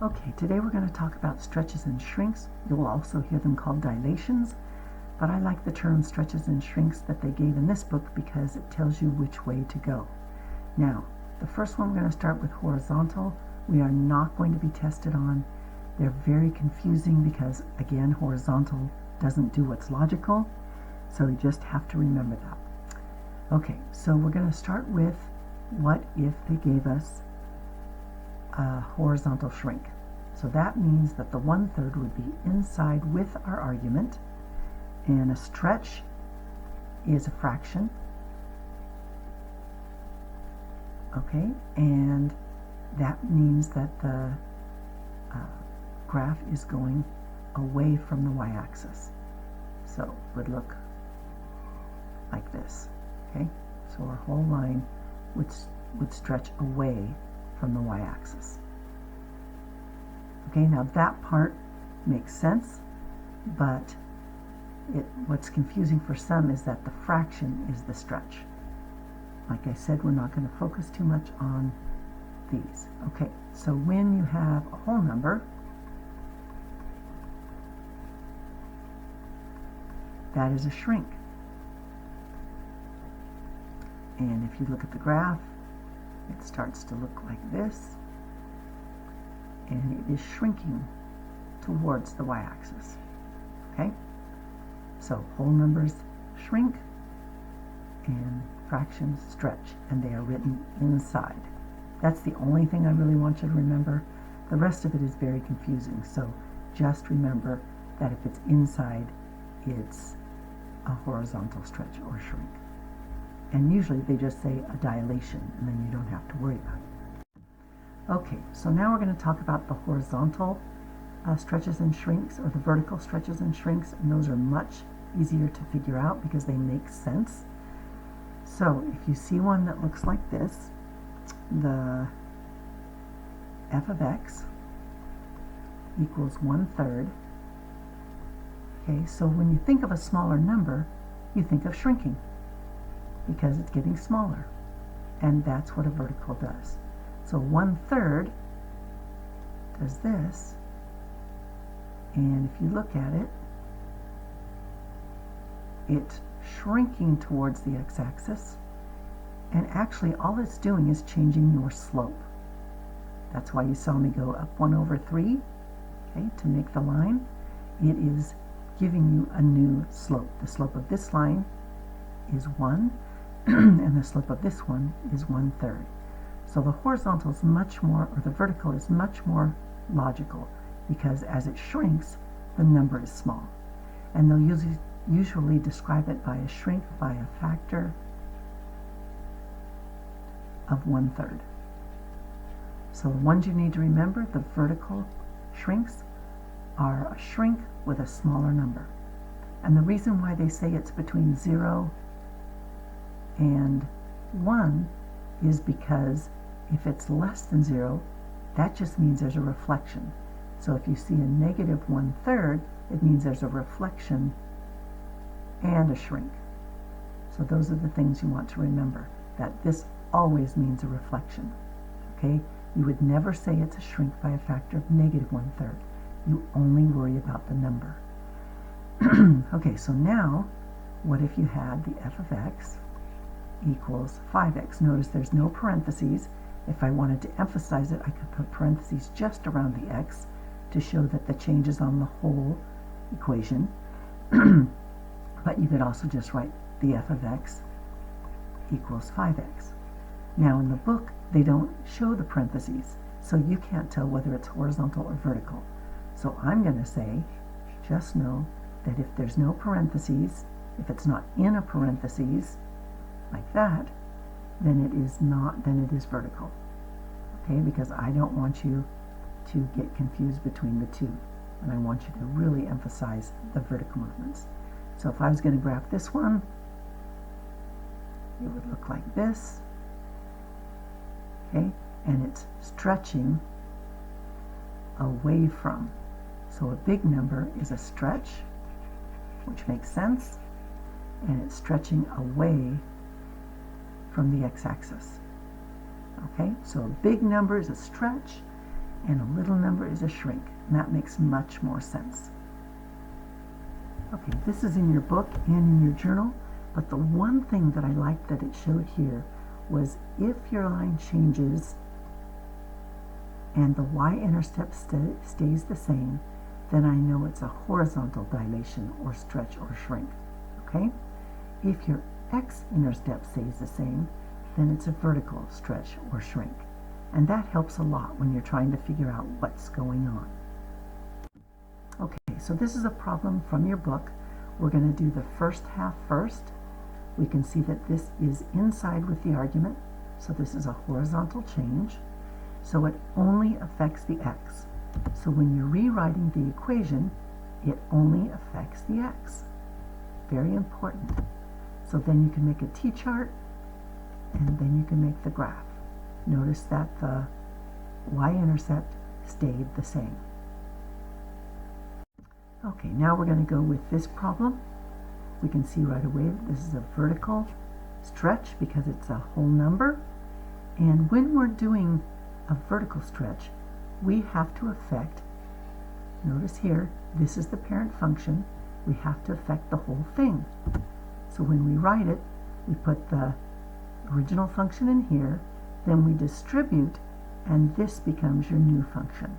Okay, today we're going to talk about stretches and shrinks. You'll also hear them called dilations, but I like the term stretches and shrinks that they gave in this book because it tells you which way to go. Now, the first one we're going to start with horizontal. We are not going to be tested on. They're very confusing because, again, horizontal doesn't do what's logical, so you just have to remember that. Okay, so we're going to start with what if they gave us a horizontal shrink. So that means that the 1/3 would be inside with our argument, and a stretch is a fraction. Okay, and that means that the graph is going away from the y-axis. So it would look like this. Okay, so our whole line would stretch away from the y-axis. Okay, now that part makes sense, but what's confusing for some is that the fraction is the stretch. Like I said, we're not going to focus too much on these. Okay, so when you have a whole number, that is a shrink. And if you look at the graph, it starts to look like this, and it is shrinking towards the y-axis. Okay, so whole numbers shrink and fractions stretch, and they are written inside. That's the only thing I really want you to remember. The rest of it is very confusing, so just remember that if it's inside, it's a horizontal stretch or shrink. And usually they just say a dilation, and then you don't have to worry about it. Okay, so now we're going to talk about the horizontal stretches and shrinks, or the vertical stretches and shrinks, and those are much easier to figure out because they make sense. So if you see one that looks like this, the f of x equals 1/3. Okay, so when you think of a smaller number, you think of shrinking because it's getting smaller, and that's what a vertical does. So 1/3 does this, and if you look at it, it's shrinking towards the x-axis, and actually all it's doing is changing your slope. That's why you saw me go up 1/3, okay, to make the line. It is giving you a new slope. The slope of this line is 1, and the slope of this one is 1/3. So the horizontal is much more, or the vertical is much more logical, because as it shrinks, the number is small. And they'll usually describe it by a shrink by a factor of 1/3. So the ones you need to remember, the vertical shrinks are a shrink with a smaller number. And the reason why they say it's between 0 and 1 is because if it's less than 0, that just means there's a reflection. So if you see a negative 1/3, it means there's a reflection and a shrink. So those are the things you want to remember, that this always means a reflection. Okay, you would never say it's a shrink by a factor of negative 1/3. You only worry about the number. Okay, so now what if you had the f of x equals 5x? Notice there's no parentheses. If I wanted to emphasize it, I could put parentheses just around the x to show that the change is on the whole equation. But you could also just write the f of x equals 5x. Now in the book, they don't show the parentheses, so you can't tell whether it's horizontal or vertical. So I'm going to say, just know that if there's no parentheses, if it's not in a parentheses, like that, then it is not, then it is vertical. Okay, because I don't want you to get confused between the two, and I want you to really emphasize the vertical movements. So if I was going to graph this one, it would look like this. Okay, and it's stretching away from. So a big number is a stretch, which makes sense, and it's stretching away from the x-axis. Okay, so a big number is a stretch, and a little number is a shrink. And that makes much more sense. Okay, this is in your book and in your journal, but the one thing that I liked that it showed here was if your line changes and the y-intercept stays the same, then I know it's a horizontal dilation or stretch or shrink. Okay? If your x-intercept stays the same, then it's a vertical stretch or shrink. And that helps a lot when you're trying to figure out what's going on. Okay, so this is a problem from your book. We're going to do the first half first. We can see that this is inside with the argument, so this is a horizontal change. So it only affects the x. So when you're rewriting the equation, it only affects the x. Very important. So then you can make a t-chart, and then you can make the graph. Notice that the y-intercept stayed the same. Okay, now we're going to go with this problem. We can see right away that this is a vertical stretch because it's a whole number. And when we're doing a vertical stretch, we have to affect, notice here, this is the parent function, we have to affect the whole thing. So when we write it, we put the original function in here, then we distribute, and this becomes your new function.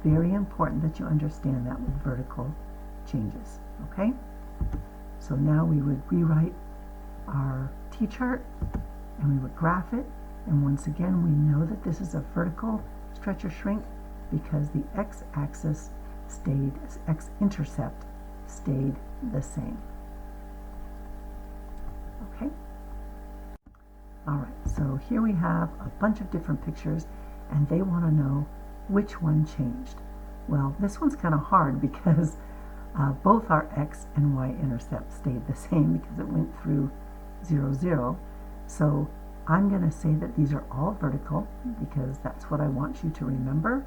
Very important that you understand that with vertical changes, okay? So now we would rewrite our t-chart, and we would graph it, and once again we know that this is a vertical stretch or shrink because the x-axis stayed, x-intercept stayed the same. Okay? Alright, so here we have a bunch of different pictures, and they want to know which one changed. Well, this one's kind of hard because both our x and y intercept stayed the same because it went through 0, 0. So I'm going to say that these are all vertical because that's what I want you to remember,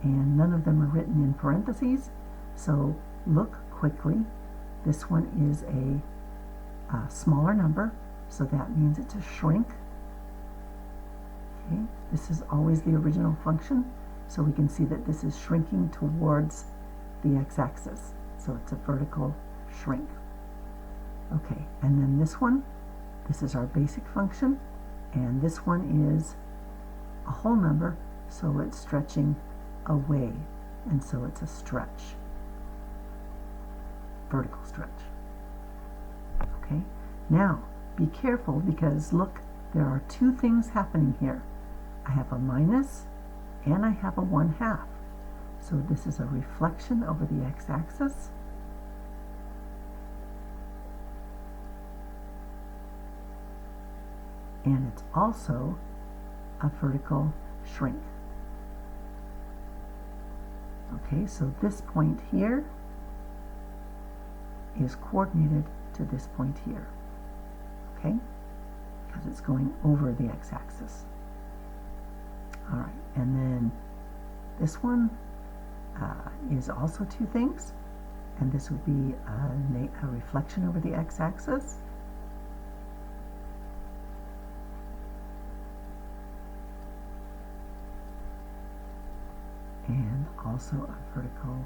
and none of them are written in parentheses. So look quickly. This one is a smaller number, so that means it's a shrink. Okay, this is always the original function, so we can see that this is shrinking towards the x-axis, so it's a vertical shrink. Okay, and then this one, this is our basic function, and this one is a whole number, so it's stretching away, and so it's a stretch, vertical stretch. Okay, now be careful because look, there are two things happening here. I have a minus and I have a 1/2. So this is a reflection over the x-axis. And it's also a vertical shrink. Okay, so this point here is coordinated to this point here. Okay, because it's going over the x-axis. All right, and then this one is also two things, and this would be a reflection over the x-axis. And also a vertical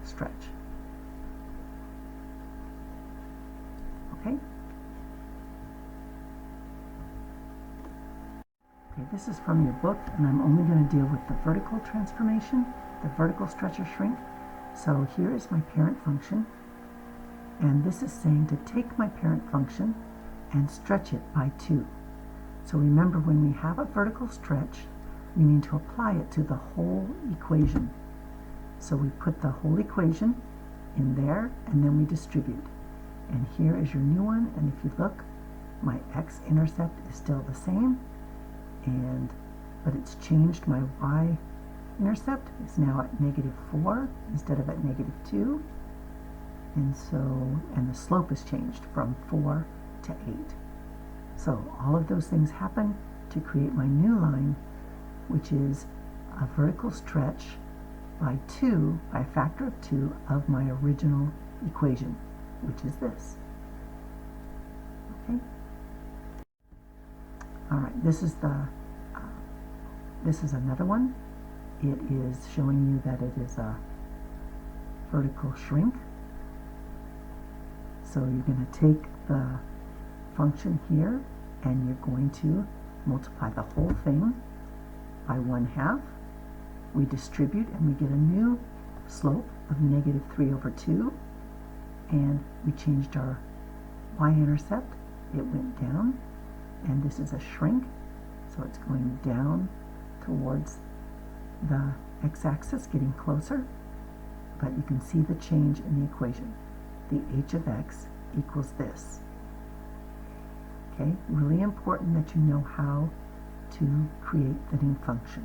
stretch. Okay? Okay, this is from your book, and I'm only going to deal with the vertical transformation, the vertical stretch or shrink. So here is my parent function, and this is saying to take my parent function and stretch it by 2. So remember, when we have a vertical stretch, we need to apply it to the whole equation. So we put the whole equation in there, and then we distribute. And here is your new one, and if you look, my x-intercept is still the same, but it's changed. My y-intercept is now at -4 instead of at -2, and the slope has changed from 4 to 8. So all of those things happen to create my new line, which is a vertical stretch by 2, by a factor of 2, of my original equation, which is this. Okay? All right, this is another one. It is showing you that it is a vertical shrink. So you're going to take the function here and you're going to multiply the whole thing by 1/2. We distribute and we get a new slope of -3/2, and we changed our y-intercept. It went down, and this is a shrink, so it's going down towards the x-axis, getting closer, but you can see the change in the equation. The h of x equals this. Okay, really important that you know how to create the new function.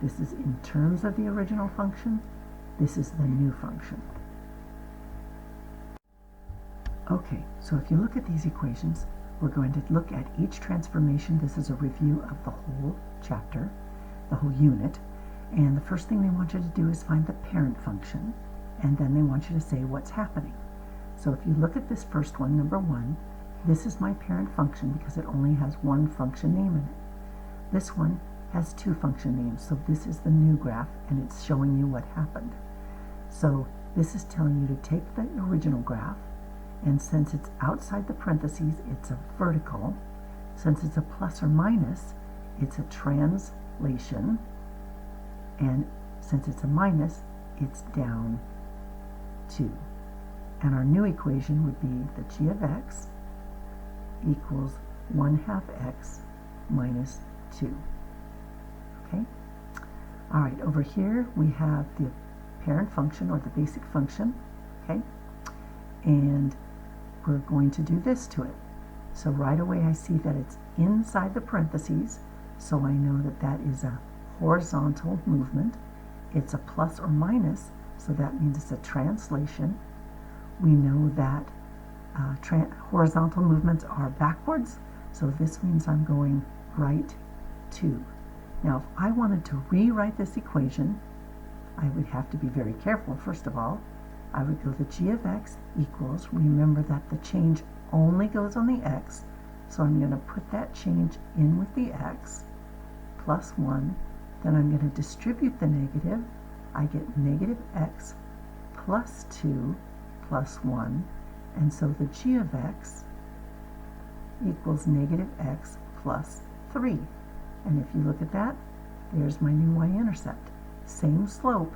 This is in terms of the original function. This is the new function. Okay, so if you look at these equations, we're going to look at each transformation. This is a review of the whole chapter, the whole unit. And the first thing they want you to do is find the parent function, and then they want you to say what's happening. So if you look at this first one, number 1, this is my parent function because it only has one function name in it. This one has 2 function names, so this is the new graph, and it's showing you what happened. So this is telling you to take the original graph, and since it's outside the parentheses, it's a vertical. Since it's a plus or minus, it's a translation, and since it's a minus, it's down 2. And our new equation would be the g of x equals 1/2 x minus 2. Okay? All right, over here we have the parent function, or the basic function, okay? And we're going to do this to it. So right away I see that it's inside the parentheses, so I know that that is a horizontal movement. It's a plus or minus, so that means it's a translation. We know that horizontal movements are backwards, so this means I'm going right 2. Now, if I wanted to rewrite this equation, I would have to be very careful. First of all, I would go the g of x equals, remember that the change only goes on the x, so I'm going to put that change in with the x, plus 1. Then I'm going to distribute the negative. I get negative x plus 2 plus 1, and so the g of x equals negative x plus 3. And if you look at that, there's my new y-intercept. Same slope,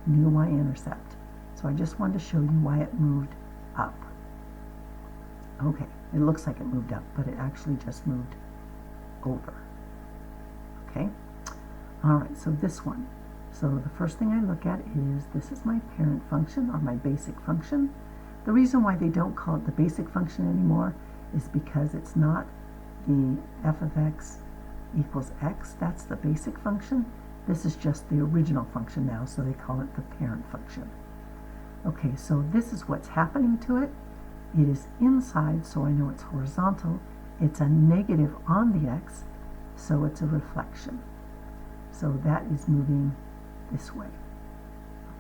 new y-intercept. So I just wanted to show you why it moved up. Okay, it looks like it moved up, but it actually just moved over. Okay, all right, so this one. So the first thing I look at is, this is my parent function, or my basic function. The reason why they don't call it the basic function anymore is because it's not the f of x equals x. That's the basic function. This is just the original function now, so they call it the parent function. Okay, so this is what's happening to it. It is inside, so I know it's horizontal. It's a negative on the x, so it's a reflection. So that is moving this way.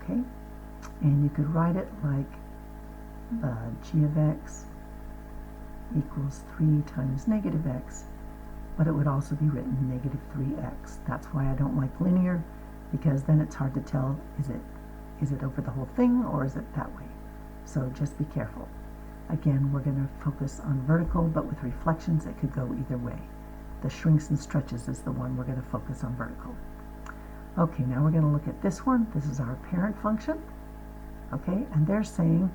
Okay, and you could write it like g of x equals 3 times negative x, but it would also be written negative 3x. That's why I don't like linear, because then it's hard to tell, is it over the whole thing or is it that way? So just be careful. Again, we're going to focus on vertical, but with reflections it could go either way. The shrinks and stretches is the one we're going to focus on vertical. Okay, now we're going to look at this one. This is our parent function. Okay, and they're saying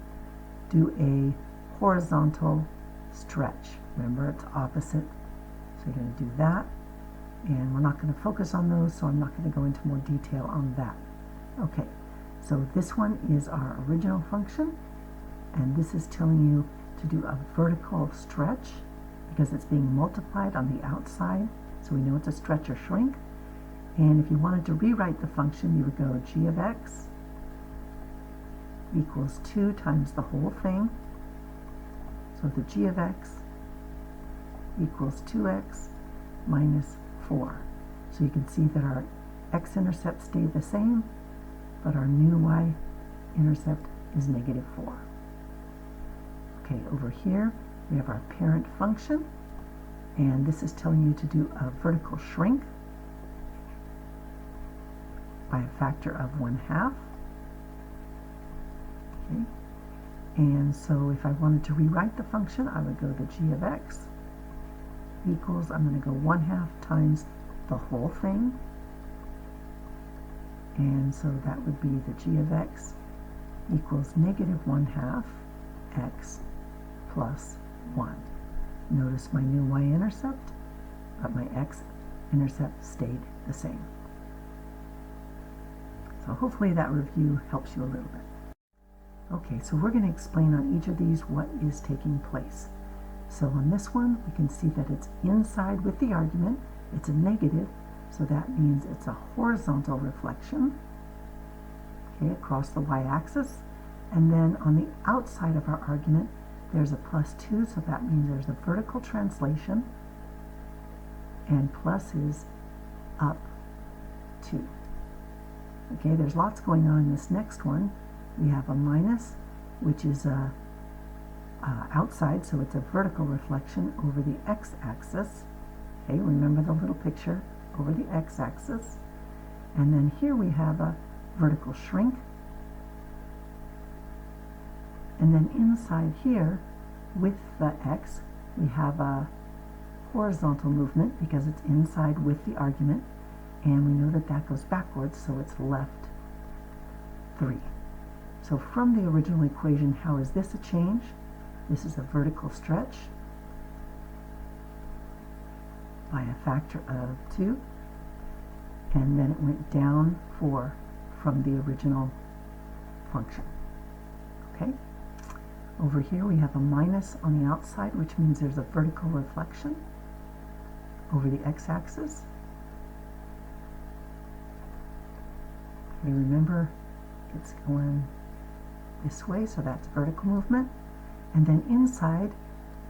do a horizontal stretch. Remember, it's opposite. So you're going to do that. And we're not going to focus on those, so I'm not going to go into more detail on that. Okay, so this one is our original function, and this is telling you to do a vertical stretch because it's being multiplied on the outside, so we know it's a stretch or shrink. And if you wanted to rewrite the function, you would go g of x equals 2 times the whole thing. So the g of x equals 2x minus 4. So you can see that our x-intercept stayed the same, but our new y-intercept is negative 4. Okay, over here We have our parent function, and this is telling you to do a vertical shrink by a factor of 1/2. Okay. And so if I wanted to rewrite the function, I would go to g of x equals, I'm going to go 1/2 times the whole thing. And so that would be the g of x equals negative 1/2 x plus 1. Notice my new y-intercept, but my x-intercept stayed the same. So hopefully that review helps you a little bit. Okay, so we're going to explain on each of these what is taking place. So on this one, we can see that it's inside with the argument. It's a negative, so that means it's a horizontal reflection, okay, across the y-axis. And then on the outside of our argument, there's a +2, so that means there's a vertical translation, and plus is up 2. Okay, there's lots going on in this next one. We have a minus, which is outside, so it's a vertical reflection over the x-axis. Okay, remember the little picture over the x-axis. And then here we have a vertical shrink. And then inside here, with the x, we have a horizontal movement because it's inside with the argument. And we know that that goes backwards, so it's left 3. So from the original equation, how is this a change? This is a vertical stretch by a factor of 2. And then it went down 4 from the original function. Okay? Over here we have a minus on the outside, which means there's a vertical reflection over the x-axis. Okay, remember it's going this way, so that's vertical movement. And then inside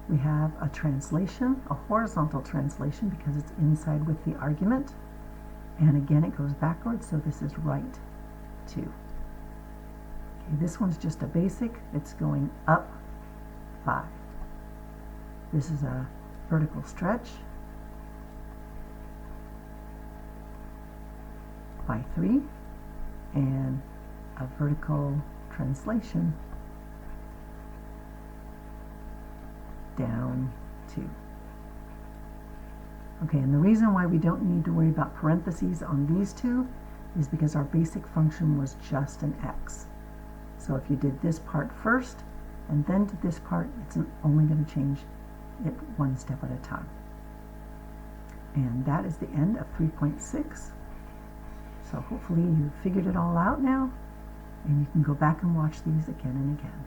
we have a translation, a horizontal translation, because it's inside with the argument. And again, it goes backwards, so this is right 2. Okay, this one's just a basic. It's going up 5. This is a vertical stretch by 3, and a vertical translation down 2. Okay, and the reason why we don't need to worry about parentheses on these two is because our basic function was just an x. So if you did this part first and then did this part, it's only going to change it one step at a time. And that is the end of 3.6. So hopefully you figured it all out now, and you can go back and watch these again and again.